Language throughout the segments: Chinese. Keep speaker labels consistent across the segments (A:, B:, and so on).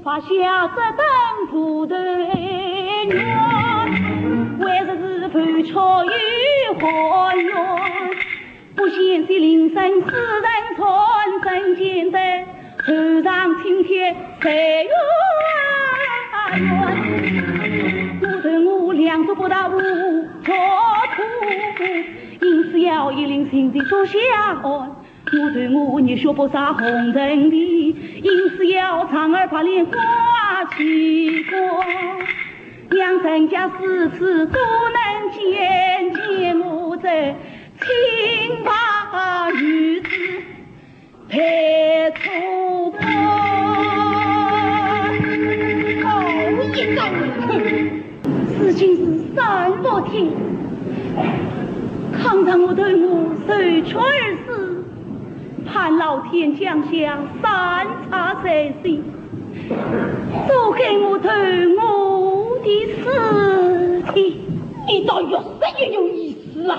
A: 画下这灯不对圆，为的是盘桥与花园。不嫌弃铃声使人传，真见得头上青天谁远远。我对我两足不到无着土，因此要一领心地做下岸。我对我热血不洒红尘里，因此要长儿把脸挂起过。两人家四次都能见见我这清白女子配出国。
B: 哦，应该
A: 此情是三伏天，倘让我对我受屈而死，盼老天降下三叉才行，都给我投我的尸体。
B: 你倒越说越有意思啊！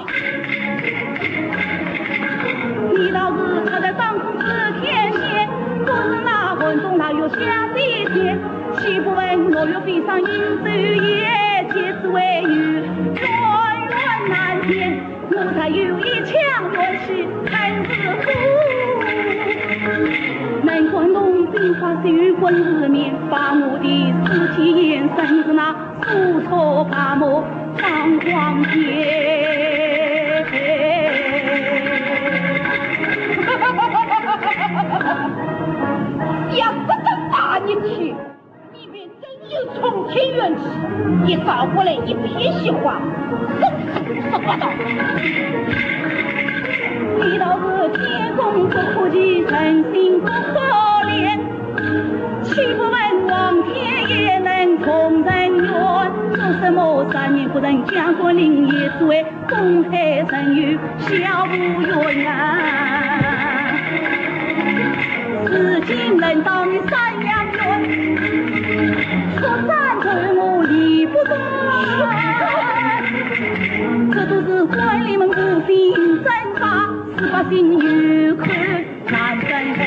A: 你老子他在当空是天天，不是那文中那月下地天，岂不问我月飞上阴州夜，皆是为与冤冤难填。我才有一腔冤气恨是苦，难怪龙兵发水滚日面，把我的尸体延伸至那苏州八漠苍黄天。
B: 要不得打你去，里面真有从天缘起，一扫过来一片虚话，真是说不到。
A: 你倒是天公不可欺，人心不可怜，岂不问王天也能同人缘？说什么三年不能将官领，也是为公海人有小无缘啊。至今轮到你三阳院，说三对我理不断，这都是官吏们无心正法，是百姓有口难分黑。